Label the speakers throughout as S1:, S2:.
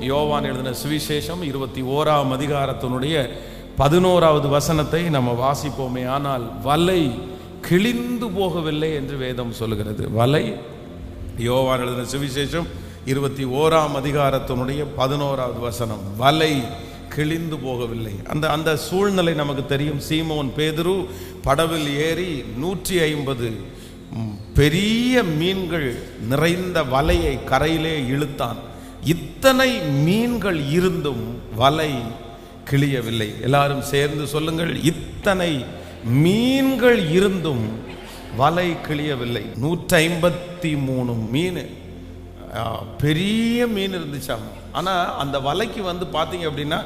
S1: யோவான் எழுதின சுவிசேஷம் 21ஆம் அதிகாரத்தினுடைய 11வது வசனத்தை நம்ம வாசிப்போமே. ஆனால் வலை கிழிந்து போகவில்லை என்று வேதம் சொல்கிறது. வலை, யோவான் எழுதின சுவிசேஷம் 21ஆம் அதிகாரத்தினுடைய 11வது வசனம், வலை கிழிந்து போகவில்லை. அந்த சூழ்நிலை நமக்கு தெரியும். சீமோன் பேதுரு படவில் ஏறி 150 பெரிய மீன்கள் நிறைந்த வலையை கரையிலே இழுத்தான். இத்தனை மீன்கள் இருந்தும் வலை கிழியவில்லை. எல்லாரும் சேர்ந்து சொல்லுங்கள், இத்தனை மீன்கள் இருந்தும் வலை கிழியவில்லை. 153 மீன், பெரிய மீன் இருந்துச்சாம். ஆனால் அந்த வலைக்கு பார்த்தீங்க அப்படின்னா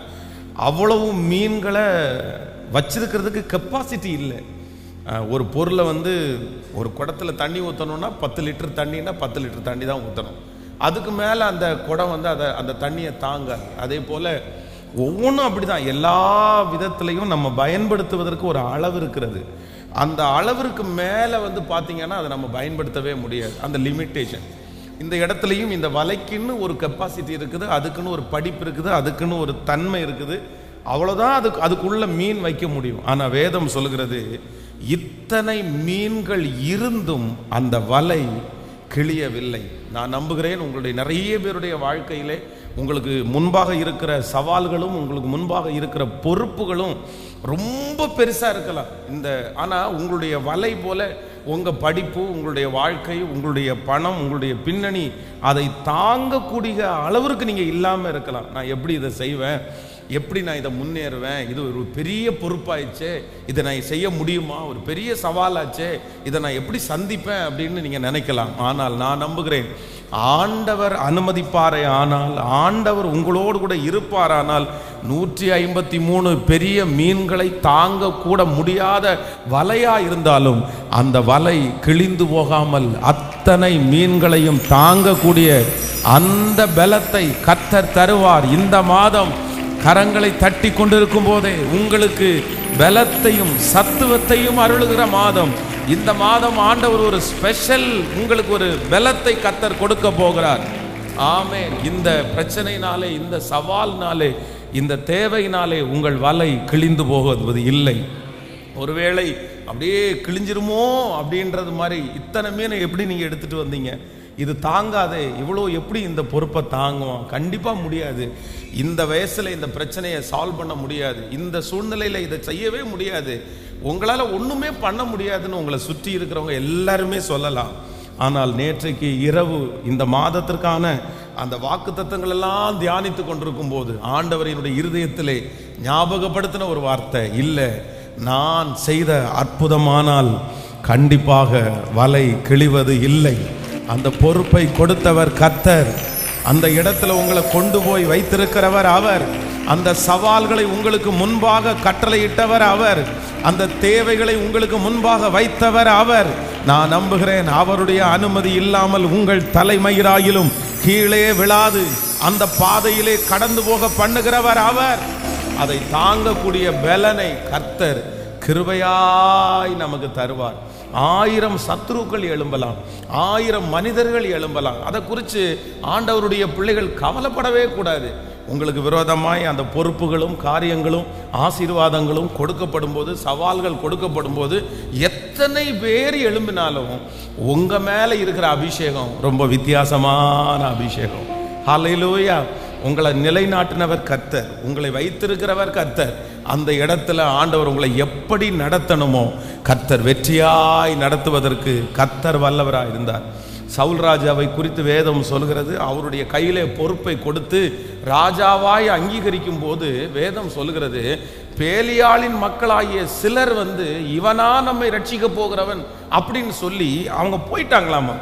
S1: அவ்வளவு மீன்களை வச்சிருக்கிறதுக்கு கெப்பாசிட்டி இல்லை. ஒரு பொருளை ஒரு குடத்தில் தண்ணி ஊற்றணும்னா 10 லிட்டர் தண்ணின்னா 10 லிட்டர் தண்ணி தான் ஊற்றணும். அதுக்கு மேலே அந்த குடம் அந்த தண்ணியை தாங்காது. அதே போல் ஒவ்வொன்றும் அப்படி தான். எல்லா விதத்துலையும் நம்ம பயன்படுத்துவதற்கு ஒரு அளவு இருக்கிறது. அந்த அளவிற்கு மேலே பார்த்தீங்கன்னா அதை நம்ம பயன்படுத்தவே முடியாது. அந்த லிமிட்டேஷன். இந்த இடத்துலையும் இந்த வலைக்குன்னு ஒரு கெப்பாசிட்டி இருக்குது, அதுக்குன்னு ஒரு படிப்பு இருக்குது, அதுக்குன்னு ஒரு தன்மை இருக்குது. அவ்வளோதான் அதுக்குள்ள மீன் வைக்க முடியும். ஆனால் வேதம் சொல்கிறது, இத்தனை மீன்கள் இருந்தும் அந்த வலை கிழியவில்லை. நான் நம்புகிறேன் உங்களுடைய நிறைய பேருடைய வாழ்க்கையிலே உங்களுக்கு முன்பாக இருக்கிற சவால்களும் உங்களுக்கு முன்பாக இருக்கிற பொறுப்புகளும் ரொம்ப பெருசாக இருக்கலாம். ஆனால் உங்களுடைய வலை போல உங்கள் படிப்பு, உங்களுடைய வாழ்க்கை, உங்களுடைய பணம், உங்களுடைய பின்னணி அதை தாங்கக்கூடிய அளவிற்கு நீங்கள் இல்லாமல் இருக்கலாம். நான் எப்படி இதை செய்வேன், எப்படி நான் இதை முன்னேறுவேன், இது ஒரு பெரிய பொறுப்பாயிடுச்சே, இதை நான் செய்ய முடியுமா, ஒரு பெரிய சவாலாச்சே, இதை நான் எப்படி சந்திப்பேன் அப்படின்னு நீங்கள் நினைக்கலாம். ஆனால் நான் நம்புகிறேன், ஆண்டவர் அனுமதிப்பாரே ஆனால், ஆண்டவர் உங்களோடு கூட இருப்பாரானால் 153 பெரிய மீன்களை தாங்க கூட முடியாத வலையா இருந்தாலும் அந்த வலை கிழிந்து போகாமல் அத்தனை மீன்களையும் தாங்கக்கூடிய அந்த பலத்தை கர்த்தர் தருவார். இந்த மாதம் கரங்களை தட்டி கொண்டிருக்கும் போதே உங்களுக்கு பலத்தையும் சத்துவத்தையும் அருளுகிற மாதம். இந்த மாதம் ஆண்டவர் ஒரு ஸ்பெஷல் உங்களுக்கு ஒரு பலத்தை கர்த்தர் கொடுக்க போகிறார். ஆமென். இந்த பிரச்சனையினாலே, இந்த சவால்னாலே, இந்த தேவையினாலே உங்கள் வலை கிழிந்து போவது இல்லை. ஒருவேளை அப்படியே கிழிஞ்சிருமோ அப்படின்றது மாதிரி, இத்தனை மீனை எப்படி நீங்கள் எடுத்துகிட்டு வந்தீங்க, இது தாங்காதே, இவ்வளோ எப்படி இந்த பொறுப்பை தாங்குவோம்? கண்டிப்பாக முடியாது. இந்த வயசில் இந்த பிரச்சனையை சால்வ் பண்ண முடியாது. இந்த சூழ்நிலையில் இதை செய்யவே முடியாது. உங்களால் ஒன்றுமே பண்ண முடியாதுன்னு உங்களை சுற்றி இருக்கிறவங்க எல்லாருமே சொல்லலாம். ஆனால் நேற்றைக்கு இரவு இந்த மாதத்திற்கான அந்த வாக்குத்தத்தங்கள் எல்லாம் தியானித்து கொண்டிருக்கும் போது ஆண்டவரினுடைய இருதயத்திலே ஞாபகப்படுத்தின ஒரு வார்த்தை, இல்லை, நான் செய்த அற்புதமானால் கண்டிப்பாக வலை கிழிவது இல்லை. அந்த பொறுப்பை கொடுத்தவர் கர்த்தர். அந்த இடத்துல உங்களை கொண்டு போய் வைத்திருக்கிறவர் அவர். அந்த சவால்களை உங்களுக்கு முன்பாக கட்டளையிட்டவர் அவர். அந்த தேவைகளை உங்களுக்கு முன்பாக வைத்தவர் அவர். நான் நம்புகிறேன், அவருடைய அனுமதி இல்லாமல் உங்கள் தலைமயிராயிலும் கீழே விழாது அந்த பாதையிலே கடந்து போக பண்ணுகிறவர் அவர். அதை தாங்கக்கூடிய பலனை கர்த்தர் கிருபையாய் நமக்கு தருவார். 1000 சத்துருக்கள் எழும்பலாம், 1000 மனிதர்கள் எழும்பலாம். அதை குறித்து ஆண்டவருடைய பிள்ளைகள் கவலைப்படவே கூடாது. உங்களுக்கு விரோதமாய் அந்த பொறுப்புகளும் காரியங்களும் ஆசீர்வாதங்களும் கொடுக்கப்படும் போது, சவால்கள் கொடுக்கப்படும் போது, எத்தனை பேர் எழும்பினாலும் உங்கள் மேலே இருக்கிற அபிஷேகம் ரொம்ப வித்தியாசமான அபிஷேகம். ஹல்லேலூயா. உங்களை நிலைநாட்டினவர் கர்த்தர், உங்களை வைத்திருக்கிறவர் கர்த்தர். அந்த இடத்துல ஆண்டவர் உங்களை எப்படி நடத்தணுமோ கர்த்தர் வெற்றியாய் நடத்துவதற்கு கர்த்தர் வல்லவராய் இருந்தார். சவுல் ராஜாவை குறித்து வேதம் சொல்கிறது, அவருடைய கையிலே பொறுப்பை கொடுத்து ராஜாவாய் அங்கீகரிக்கும் போது வேதம் சொல்கிறது, பேலியாளின் மக்களாகிய சிலர் இவனா நம்மை ரட்சிக்க போகிறவன் அப்படின்னு சொல்லி அவங்க போயிட்டாங்களாமா.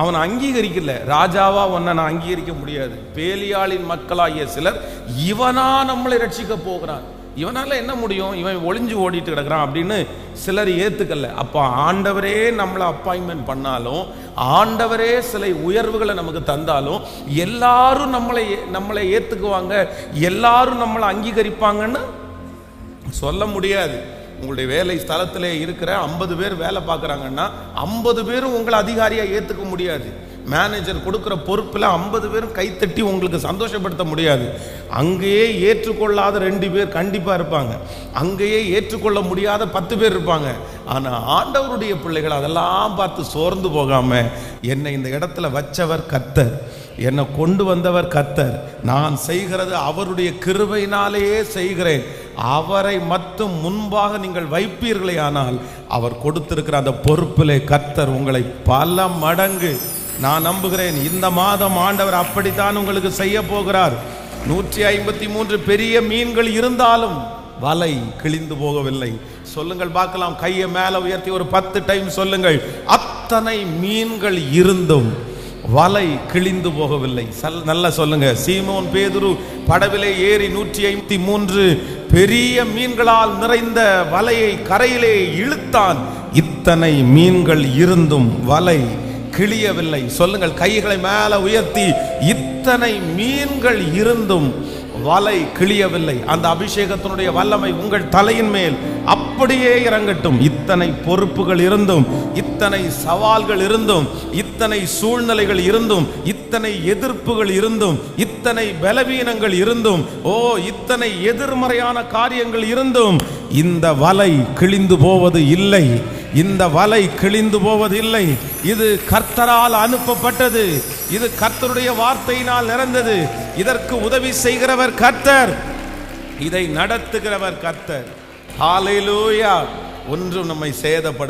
S1: அவனை அங்கீகரிக்கல. ராஜாவா உன்னை நான் அங்கீகரிக்க முடியாது. பேலியாளின் மக்களாகிய சிலர் இவனா நம்மளை ரட்சிக்க போகிறான், இவனால என்ன முடியும், இவன் ஒளிஞ்சு ஓடிட்டு கிடக்கிறான் அப்படின்னு சிலர் ஏத்துக்கல. அப்ப ஆண்டவரே நம்மளை அப்பாயின்மெண்ட் பண்ணாலும், ஆண்டவரே சில உயர்வுகளை நமக்கு தந்தாலும் எல்லாரும் நம்மளை ஏத்துக்குவாங்க, எல்லாரும் நம்மளை அங்கீகரிப்பாங்கன்னு சொல்ல முடியாது. உங்களுடைய வேலை ஸ்தலத்தில் இருக்கிற 50 பேர் வேலை பார்க்குறாங்கன்னா 50 பேரும் உங்களை அதிகாரியாக ஏற்றுக்க முடியாது. மேனேஜர் கொடுக்குற பொறுப்பில் 50 பேரும் கைத்தட்டி உங்களுக்கு சந்தோஷப்படுத்த முடியாது. அங்கேயே ஏற்றுக்கொள்ளாத 2 பேர் கண்டிப்பாக இருப்பாங்க, அங்கேயே ஏற்றுக்கொள்ள முடியாத 10 பேர் இருப்பாங்க. ஆனால் ஆண்டவருடைய பிள்ளைகள் அதெல்லாம் பார்த்து சோர்ந்து போகாமல், என்னை இந்த இடத்துல வச்சவர் கர்த்தர், என்னை கொண்டு வந்தவர் கர்த்தர், நான் செய்கிறது அவருடைய கிருபையினாலேயே செய்கிறேன், அவரை மட்டும் முன்பாக நீங்கள் வைப்பீர்களே ஆனால் அவர் கொடுத்திருக்கிற அந்த பொறுப்பிலே கர்த்தர் உங்களை பல மடங்கு, நான் நம்புகிறேன் இந்த மாதம் ஆண்டவர் அப்படித்தான் உங்களுக்கு செய்ய போகிறார். 153 பெரிய மீன்கள் இருந்தாலும் வலை கிழிந்து போகவில்லை. சொல்லுங்கள் பார்க்கலாம், கையை மேல உயர்த்தி ஒரு 10 டைம் சொல்லுங்கள். அத்தனை மீன்கள் இருந்தும் வலை கிழிந்து போகவில்லை. நல்லா சொல்லுங்க. சீமோன் பேதுரு படவிலே ஏறி 153 பெரிய மீன்களால் நிறைந்த வலையை கரையிலே இழுத்தான். இத்தனை மீன்கள் இருந்தும் வலை கிழியவில்லை. சொல்லுங்கள், கைகளை மேல உயர்த்தி, இத்தனை மீன்கள் இருந்தும் வலை கிழியவில்லை. அந்த அபிஷேகத்தினுடைய வல்லமை உங்கள் தலையின் மேல் அப்படியே இறங்கட்டும். இத்தனை பொறுப்புகள் இருந்தும், இத்தனை சவால்கள் இருந்தும், இத்தனை சூழ்நிலைகள் இருந்தும், இத்தனை எதிர்ப்புகள் இருந்தும், இத்தனை பலவீனங்கள் இருந்தும், இத்தனை எதிர்மறையான காரியங்கள் இருந்தும் இந்த வலை கிழிந்து போவது இல்லை. இந்த வலை கிழிந்து போவதில்லை. இது கர்த்தரால் அனுப்பப்பட்டது. இது கர்த்தருடைய வார்த்தையினால் நிறைந்தது. இதற்கு உதவி செய்கிறவர் கர்த்தர், இதை நடத்துகிறவர் கர்த்தர். ஹல்லேலூயா. ஒன்றும் நம்மை சேதப்பட